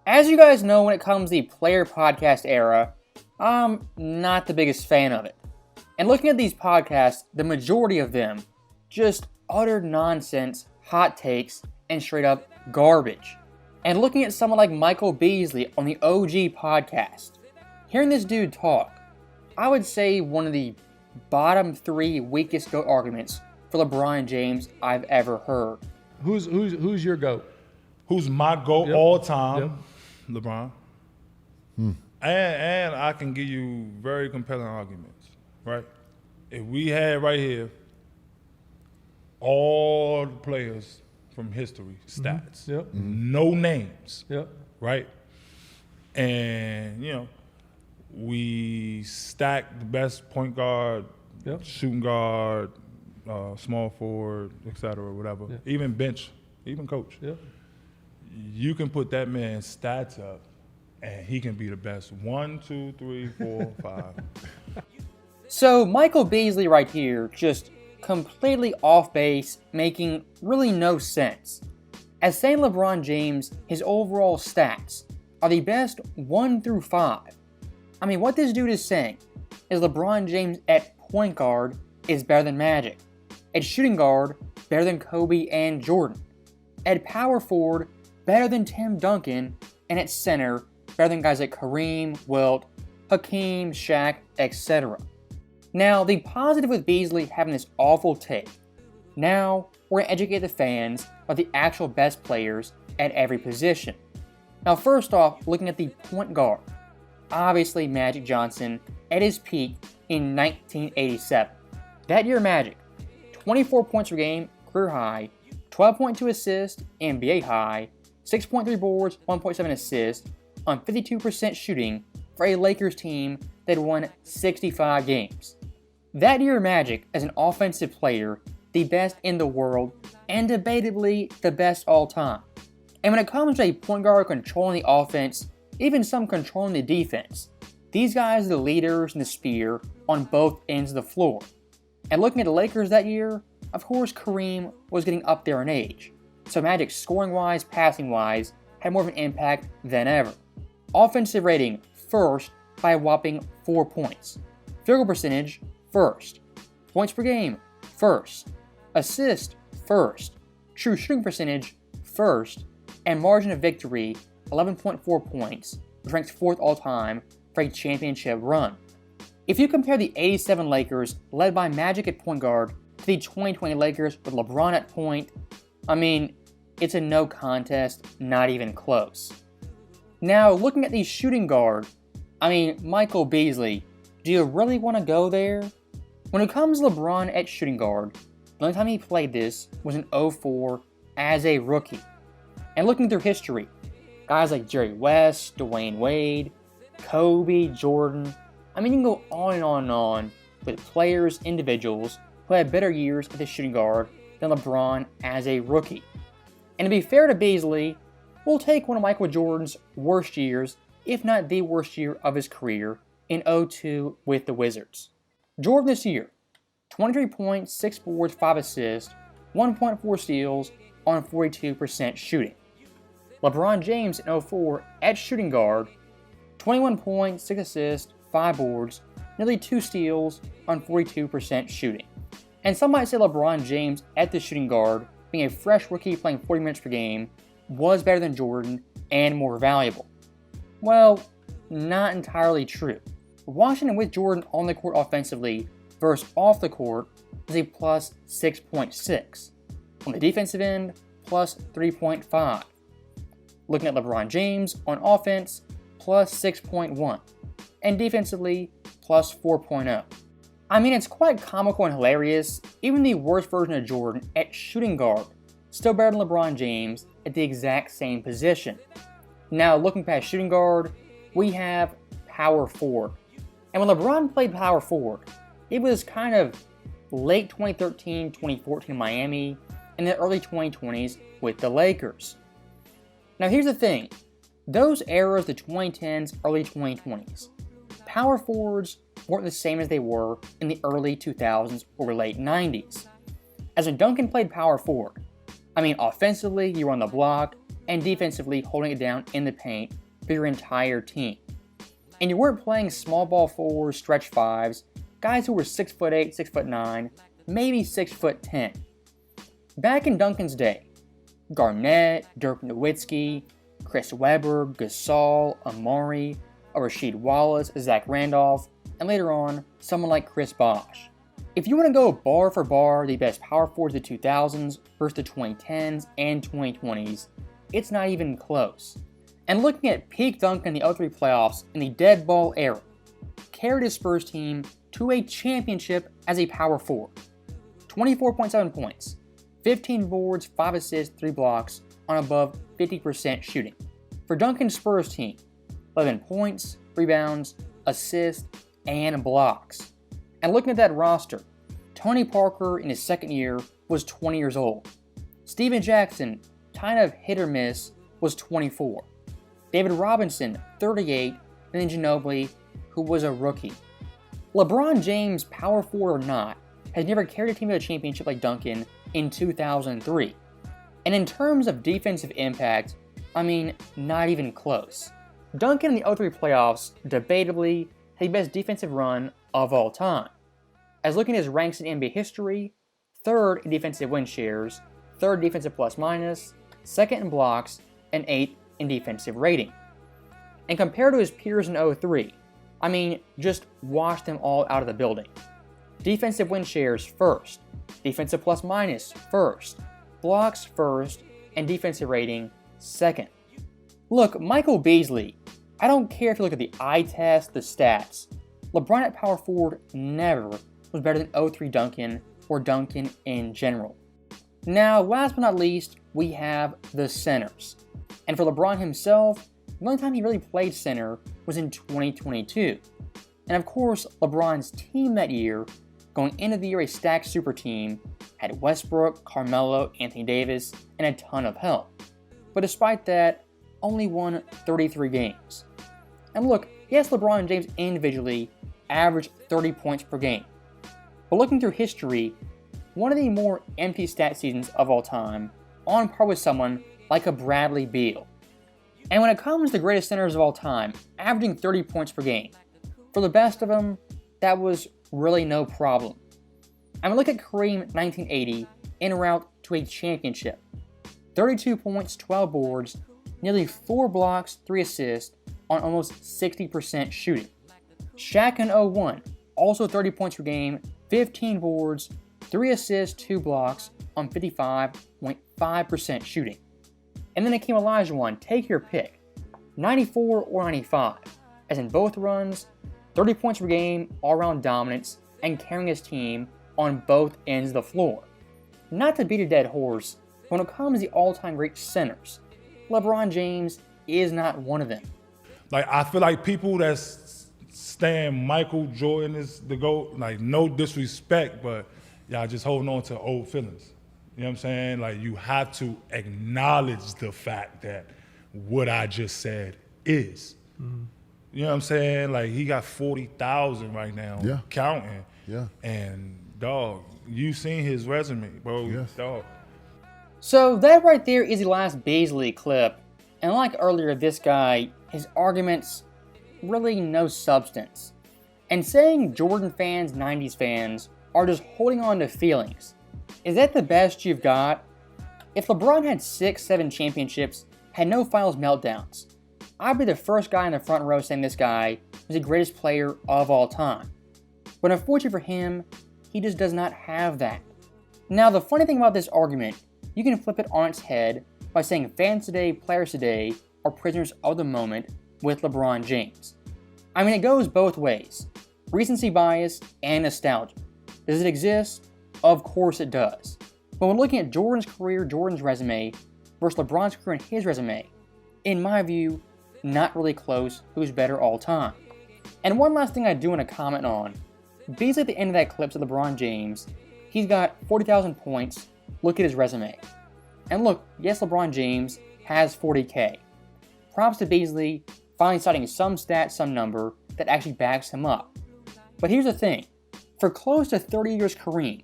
As you guys know, when it comes to the player podcast era, I'm not the biggest fan of it. And looking at these podcasts, the majority of them just utter nonsense, hot takes, and straight up garbage. And looking at someone like Michael Beasley on the OG podcast, hearing this dude talk, I would say one of the bottom 3 weakest GOAT arguments for LeBron James I've ever heard. Who's your GOAT? Who's my GOAT all time? Yep. LeBron. And I can give you very compelling arguments, right? If we had right here all the players from history, stats, no names, right? And, we stacked the best point guard, shooting guard, small forward, et cetera, whatever, even bench, even coach. You can put that man's stats up, and he can be the best 1, 2, 3, 4, 5. So Michael Beasley right here, just completely off base, making really no sense. As saying LeBron James, his overall stats are the best 1 through 5. I mean, what this dude is saying is LeBron James at point guard is better than Magic, at shooting guard better than Kobe and Jordan, at power forward better than Tim Duncan, and at center better than guys like Kareem, Wilt, Hakeem, Shaq, etc. Now, the positive with Beasley having this awful take, now we're going to educate the fans about the actual best players at every position. Now, first off, looking at the point guard, obviously Magic Johnson at his peak in 1987. That year, Magic, 24 points per game, career high, 12.2 assists, NBA high, 6.3 boards, 1.7 assists, on 52% shooting for a Lakers team that won 65 games. That year, Magic, as an offensive player, the best in the world, and debatably the best all time. And when it comes to a point guard controlling the offense, even some controlling the defense, these guys are the leaders in the spear on both ends of the floor. And looking at the Lakers that year, of course Kareem was getting up there in age, so Magic scoring-wise, passing-wise, had more of an impact than ever. Offensive rating, first by a whopping 4 points. Field goal percentage, first. Points per game, first. Assist, first. True shooting percentage, first. And margin of victory, 11.4 points, which ranks 4th all-time for a championship run. If you compare the 87 Lakers, led by Magic at point guard, to the 2020 Lakers with LeBron at point, I mean, it's a no contest, not even close. Now, looking at the shooting guard, I mean, Michael Beasley, do you really want to go there? When it comes to LeBron at shooting guard, the only time he played this was in 2004 as a rookie. And looking through history, guys like Jerry West, Dwayne Wade, Kobe, Jordan, I mean, you can go on and on and on with players, individuals who had better years at the shooting guard than LeBron as a rookie. And to be fair to Beasley, we'll take one of Michael Jordan's worst years, if not the worst year of his career, in 2002 with the Wizards. Jordan this year, 23 points, 6 boards, 5 assists, 1.4 steals on 42% shooting. LeBron James in 2004 at shooting guard, 21 points, 6 assists, 5 boards, nearly 2 steals on 42% shooting. And some might say LeBron James at the shooting guard, being a fresh rookie playing 40 minutes per game, was better than Jordan and more valuable. Well, not entirely true. Washington with Jordan on the court offensively versus off the court is a plus 6.6. On the defensive end, plus 3.5. Looking at LeBron James on offense, plus 6.1. And defensively, plus 4.0. I mean, it's quite comical and hilarious. Even the worst version of Jordan at shooting guard, still better than LeBron James at the exact same position. Now, looking past shooting guard, we have power forward. And when LeBron played power forward, it was kind of late 2013, 2014 in Miami, and the early 2020s with the Lakers. Now, here's the thing. Those eras, the 2010s, early 2020s, power forwards weren't the same as they were in the early 2000s or late 90s. As when Duncan played power forward, I mean, offensively, you were on the block, and defensively holding it down in the paint for your entire team. And you weren't playing small ball fours, stretch fives, guys who were 6'8", 6'9", maybe 6'10". Back in Duncan's day, Garnett, Dirk Nowitzki, Chris Webber, Gasol, Amari, Rasheed Wallace, Zach Randolph, and later on, someone like Chris Bosh. If you want to go bar for bar the best power forwards of the 2000s versus the 2010s and 2020s, it's not even close. And looking at peak Duncan in the 03 playoffs in the dead ball era, carried his Spurs team to a championship as a power forward. 24.7 points, 15 boards, 5 assists, 3 blocks on above 50% shooting. For Duncan's Spurs team, 11 points, rebounds, assists, and blocks. And looking at that roster, Tony Parker in his second year was 20 years old. Steven Jackson, kind of hit or miss, was 24. David Robinson, 38, and then Ginobili, who was a rookie. LeBron James, power forward or not, has never carried a team to a championship like Duncan in 2003. And in terms of defensive impact, I mean, not even close. Duncan in the 03 playoffs debatably had the best defensive run of all time. As looking at his ranks in NBA history, 3rd in defensive win shares, 3rd defensive plus minus, 2nd in blocks, and 8th in defensive rating. And compared to his peers in 03, I mean, just wash them all out of the building. Defensive win shares 1st, defensive plus minus 1st, blocks 1st, and defensive rating 2nd. Look, Michael Beasley, I don't care if you look at the eye test, the stats. LeBron at power forward never was better than 03 Duncan or Duncan in general. Now, last but not least, we have the centers. And for LeBron himself, the only time he really played center was in 2022. And of course, LeBron's team that year, going into the year a stacked super team, had Westbrook, Carmelo, Anthony Davis, and a ton of help. But despite that, only won 33 games. And look, yes, LeBron James individually averaged 30 points per game. But looking through history, one of the more empty stat seasons of all time, on par with someone like a Bradley Beal. And when it comes to the greatest centers of all time, averaging 30 points per game, for the best of them, that was really no problem. I mean, look at Kareem 1980 en route to a championship. 32 points, 12 boards, nearly 4 blocks, 3 assists on almost 60% shooting. Shaq in 01, also 30 points per game, 15 boards, 3 assists, 2 blocks on 55.5% shooting. And then Hakeem Olajuwon, take your pick, 94 or 95, as in both runs, 30 points per game, all-around dominance, and carrying his team on both ends of the floor. Not to beat a dead horse, but when it comes to the all-time great centers, LeBron James is not one of them. Like, I feel like people that stand Michael Jordan is the GOAT, like, no disrespect, but y'all just holding on to old feelings. You know what I'm saying? Like, you have to acknowledge the fact that what I just said is. Mm-hmm. You know what I'm saying? Like, he got 40,000 right now, counting. Yeah. And, dog, you seen his resume, bro. Yes. Dog. So that right there is the last Beasley clip. And like earlier, this guy, his arguments, really no substance. And saying Jordan fans, 90s fans, are just holding on to feelings. Is that the best you've got? If LeBron had 6-7 championships, had no finals meltdowns, I'd be the first guy in the front row saying this guy was the greatest player of all time. But unfortunately for him, he just does not have that. Now, the funny thing about this argument, you can flip it on its head by saying fans today, players today, are prisoners of the moment with LeBron James. I mean, it goes both ways. Recency bias and nostalgia. Does it exist? Of course it does. But when looking at Jordan's career, Jordan's resume, versus LeBron's career and his resume, in my view, not really close who's better all time. And one last thing I do want to comment on, Beasley at the end of that clip of LeBron James, he's got 40,000 points, look at his resume. And look, yes, LeBron James has 40K. Props to Beasley finally citing some stat, some number that actually backs him up. But here's the thing, for close to 30 years Kareem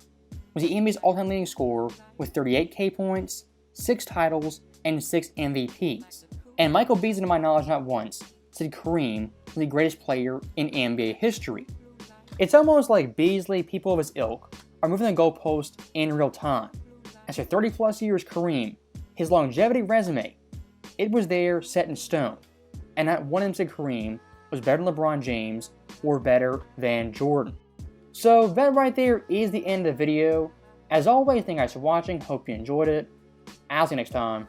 was the NBA's all-time leading scorer with 38K points, 6 titles, and 6 MVPs. And Michael Beasley, to my knowledge, not once said Kareem was the greatest player in NBA history. It's almost like Beasley, people of his ilk, are moving the goalpost in real time. After 30 plus years, Kareem, his longevity resume, it was there set in stone. And not one of them said Kareem was better than LeBron James or better than Jordan. So that right there is the end of the video. As always, thank you guys for watching. Hope you enjoyed it. I'll see you next time.